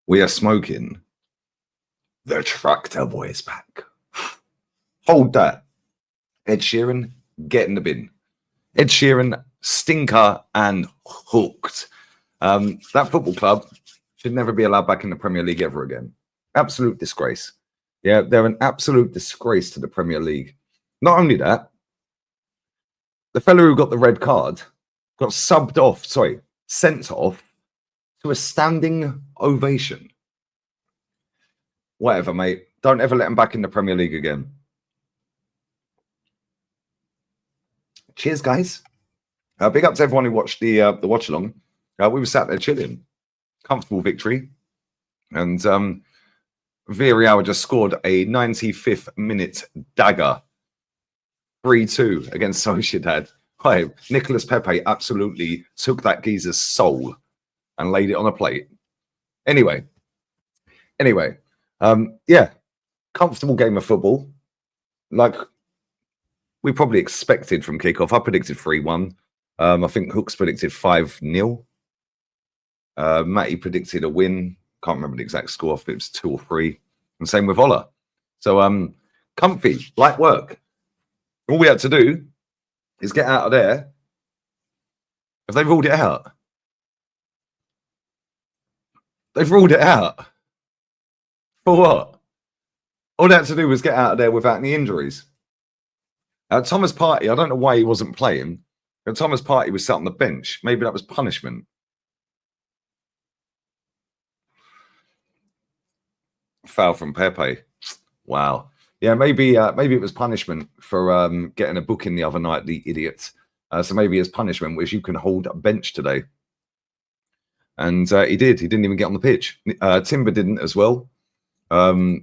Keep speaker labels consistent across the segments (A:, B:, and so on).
A: We are smoking. The Tractor Boys back. Hold that. Ed Sheeran, get in the bin. Ed Sheeran, stinker and hooked. That football club should never be allowed back in the Premier League ever again. Absolute disgrace. Yeah, they're an absolute disgrace to the Premier League. Not only that, the fellow who got the red card got sent off to a standing ovation. Whatever, mate. Don't ever let him back in the Premier League again. Cheers, guys. Big up to everyone who watched the watch along. We were sat there chilling. Comfortable victory. And Villarreal just scored a 95th minute dagger. 3-2 against Sociedad. Hi, Nicolas Pepe absolutely took that geezer's soul and laid it on a plate. Anyway, yeah, comfortable game of football. Like we probably expected from kickoff. I predicted 3-1. I think Hooks predicted 5-0. Matty predicted a win. Can't remember the exact score, if it was 2 or 3. And same with Ola. So comfy, light work. All we had to do is get out of there. Have they ruled it out? They've ruled it out. For what? All they had to do was get out of there without any injuries. Thomas Partey, I don't know why he wasn't playing. But Thomas Partey was sat on the bench. Maybe that was punishment. Foul from Pepe. Wow. Yeah, maybe it was punishment for getting a booking the other night, the idiot. So maybe his punishment was you can hold a bench today. And he did. He didn't even get on the pitch. Timber didn't as well. But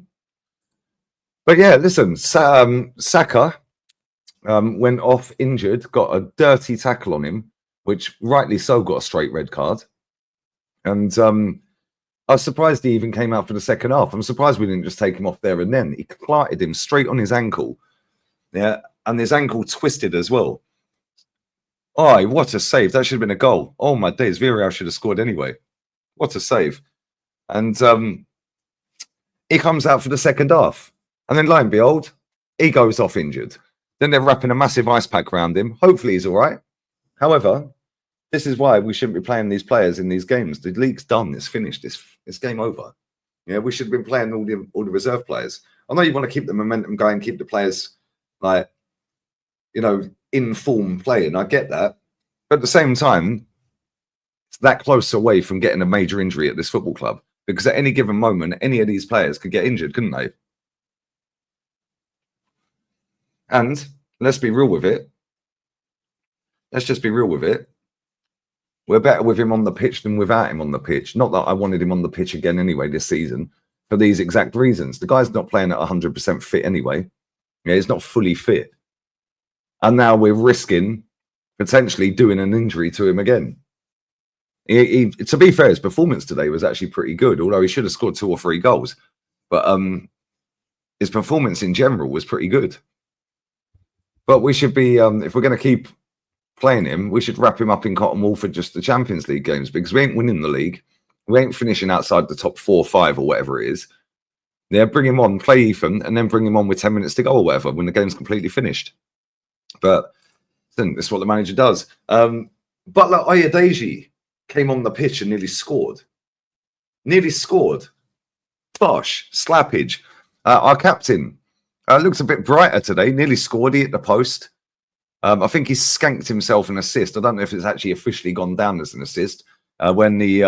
A: yeah, listen, Saka went off injured, got a dirty tackle on him, which rightly so got a straight red card. And I was surprised he even came out for the second half. I'm surprised we didn't just take him off there and then. He clattered him straight on his ankle. Yeah, and his ankle twisted as well. Oh, what a save. That should have been a goal. Oh, my days. Villarreal should have scored anyway. What a save. And he comes out for the second half. And then, lo and behold, he goes off injured. Then they're wrapping a massive ice pack around him. Hopefully he's all right. However, this is why we shouldn't be playing these players in these games. The league's done. It's finished. It's game over. Yeah, we should have been playing all the reserve players. I know you want to keep the momentum going, keep the players in form playing. I get that. But at the same time, it's that close away from getting a major injury at this football club. Because at any given moment, any of these players could get injured, couldn't they? And let's be real with it. Let's just be real with it. We're better with him on the pitch than without him on the pitch. Not that I wanted him on the pitch again anyway this season for these exact reasons. The guy's not playing at 100% fit anyway. Yeah, he's not fully fit. And now we're risking potentially doing an injury to him again. To be fair, his performance today was actually pretty good, although he should have scored 2 or 3 goals. But his performance in general was pretty good. But we should be, if we're going to keep playing him, we should wrap him up in cotton wool for just the Champions League games, because we ain't winning the league. We ain't finishing outside the top 4 or 5 or whatever it is. Yeah, bring him on, play Ethan, and then bring him on with 10 minutes to go or whatever when the game's completely finished. But then that's what the manager does. Butler Oyedeji came on the pitch and nearly scored. Bosh, slappage. Our captain looks a bit brighter today. Nearly scored. He hit the post. I think he skanked himself an assist. I don't know if it's actually officially gone down as an assist when he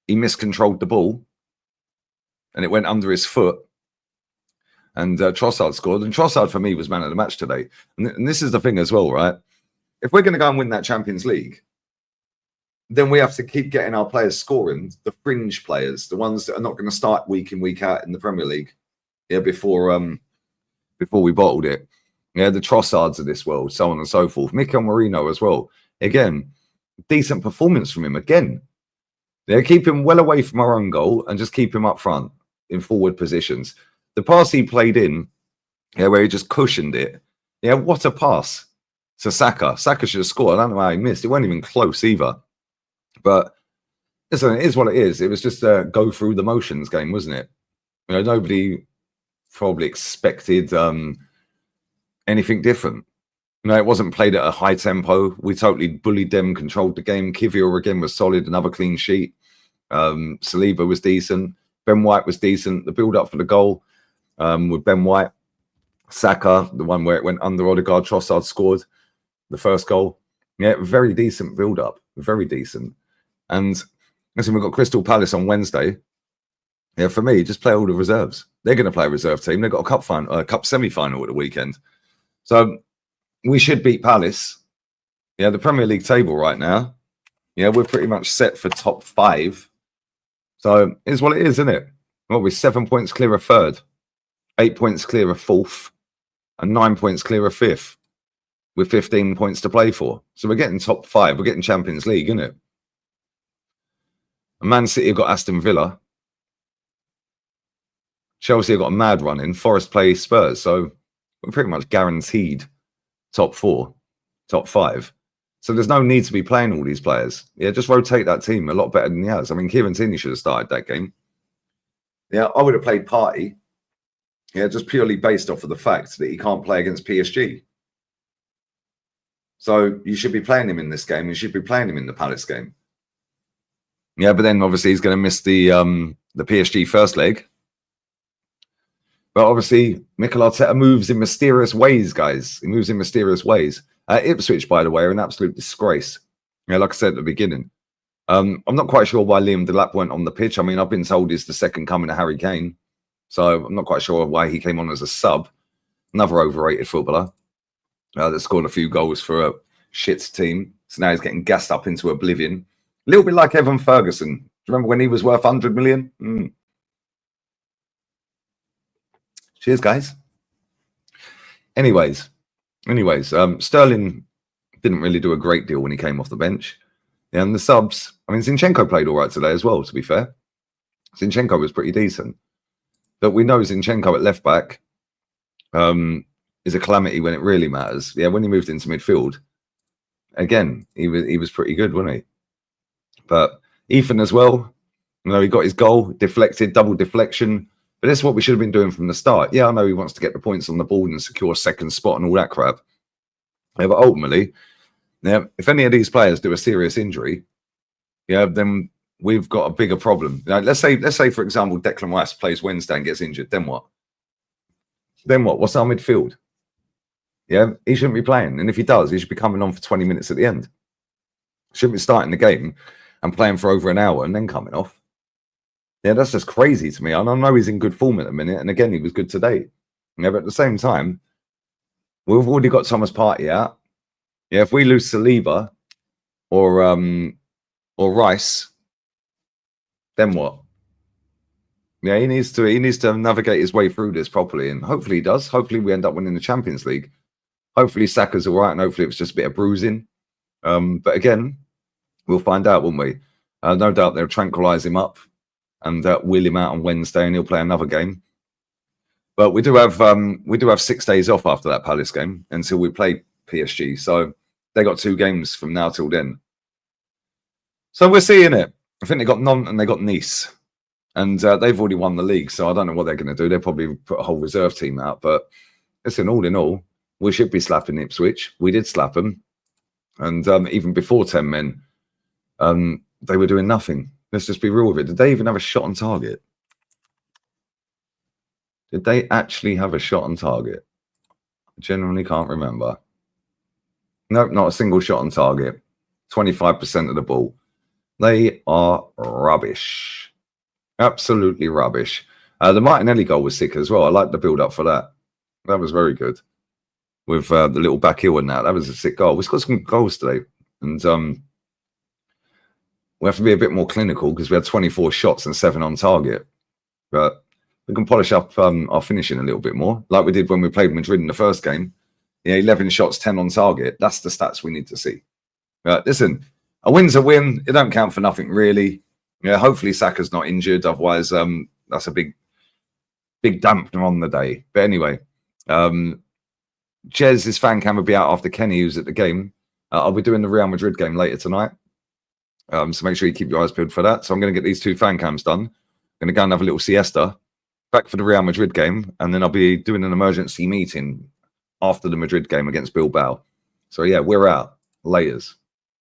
A: miscontrolled the ball and it went under his foot. And Trossard scored. And Trossard, for me, was man of the match today. And this is the thing as well, right? If we're going to go and win that Champions League, then we have to keep getting our players scoring, the fringe players, the ones that are not going to start week in, week out in the Premier League. Yeah, before we bottled it. Yeah, the Trossards of this world, so on and so forth. Mikel Merino as well. Again, decent performance from him again. Yeah, keep him well away from our own goal and just keep him up front in forward positions. The pass he played in, where he just cushioned it. Yeah, what a pass to Saka. Saka should have scored. I don't know how he missed. It wasn't even close either. But listen, it is what it is. It was just a go through the motions game, wasn't it? You know, nobody probably expected anything different. You know, it wasn't played at a high tempo. We totally bullied them, controlled the game. Kivior again was solid, another clean sheet. Saliba was decent. Ben White was decent. The build up for the goal with Ben White, Saka, the one where it went under Odegaard, Trossard scored the first goal. Yeah, very decent build up, very decent. And listen, we've got Crystal Palace on Wednesday. Yeah, for me, just play all the reserves. They're going to play a reserve team. They've got a cup semi-final at the weekend. So we should beat Palace. Yeah, the Premier League table right now. Yeah, we're pretty much set for top 5. So it's what it is, isn't it? Well, we're 7 points clear of 3rd, 8 points clear of 4th, and 9 points clear of 5th, with 15 points to play for. So we're getting top 5. We're getting Champions League, isn't it? And Man City have got Aston Villa. Chelsea have got a mad run in. Forest play Spurs. So we're pretty much guaranteed top 4, top 5. So there's no need to be playing all these players. Yeah, just rotate that team a lot better than he has. I mean, Kieran Tierney should have started that game. Yeah, I would have played Partey. Yeah, just purely based off of the fact that he can't play against PSG. So you should be playing him in this game. You should be playing him in the Palace game. Yeah, but then obviously he's going to miss the PSG first leg. But obviously, Mikel Arteta moves in mysterious ways, guys. He moves in mysterious ways. Ipswich, by the way, are an absolute disgrace. Yeah, like I said at the beginning. I'm not quite sure why Liam Delap went on the pitch. I mean, I've been told he's the second coming of Harry Kane. So I'm not quite sure why he came on as a sub. Another overrated footballer that scored a few goals for a shit team. So now he's getting gassed up into oblivion. A little bit like Evan Ferguson. Do you remember when he was worth 100 million? Cheers, guys. Anyways, Sterling didn't really do a great deal when he came off the bench. Yeah, and the subs, I mean, Zinchenko played all right today as well, to be fair. Zinchenko was pretty decent. But we know Zinchenko at left back is a calamity when it really matters. Yeah, when he moved into midfield, again, he was pretty good, wasn't he? But Ethan as well, you know, he got his goal, deflected, double deflection. But that's what we should have been doing from the start. Yeah, I know he wants to get the points on the board and secure second spot and all that crap. Yeah, but ultimately, yeah, if any of these players do a serious injury, yeah, then we've got a bigger problem. You know, let's say, for example, Declan Rice plays Wednesday and gets injured. Then what? Then what? What's our midfield? Yeah, he shouldn't be playing. And if he does, he should be coming on for 20 minutes at the end. Shouldn't be starting the game and playing for over an hour and then coming off. Yeah, that's just crazy to me. And I know he's in good form at the minute. And again, he was good today. Yeah, but at the same time, we've already got Thomas Partey out. Yeah, if we lose Saliba or Rice, then what? Yeah, he needs to navigate his way through this properly, and hopefully he does. Hopefully we end up winning the Champions League. Hopefully Saka's all right, and hopefully it was just a bit of bruising. But again, we'll find out, won't we? No doubt they'll tranquilise him up and wheel him out on Wednesday, and he'll play another game. But we do have 6 days off after that Palace game until we play PSG. So they got 2 games from now till then. So we're seeing it. I think they got Nantes and they got Nice. And they've already won the league, so I don't know what they're going to do. They'll probably put a whole reserve team out. But listen, all in all, we should be slapping Ipswich. We did slap them. And even before 10 men, they were doing nothing. Let's just be real with it. Did they even have a shot on target? Did they actually have a shot on target? I genuinely can't remember. Nope, not a single shot on target. 25% of the ball. They are rubbish. Absolutely rubbish. The Martinelli goal was sick as well. I like the build-up for that. That was very good. With the little back heel and that. That was a sick goal. We've got some goals today. And we have to be a bit more clinical because we had 24 shots and 7 on target. But we can polish up our finishing a little bit more, like we did when we played Madrid in the first game. Yeah, 11 shots, 10 on target. That's the stats we need to see. Listen, a win's a win. It don't count for nothing, really. Yeah, hopefully Saka's not injured. Otherwise, that's a big dampener on the day. But anyway, Jez's fan cam will be out after Kenny, who's at the game. I'll be doing the Real Madrid game later tonight. So make sure you keep your eyes peeled for that. So I'm going to get these 2 fan cams done. I'm going to go and have a little siesta, back for the Real Madrid game, and then I'll be doing an emergency meeting after the Madrid game against Bilbao. So yeah, we're out. Laters.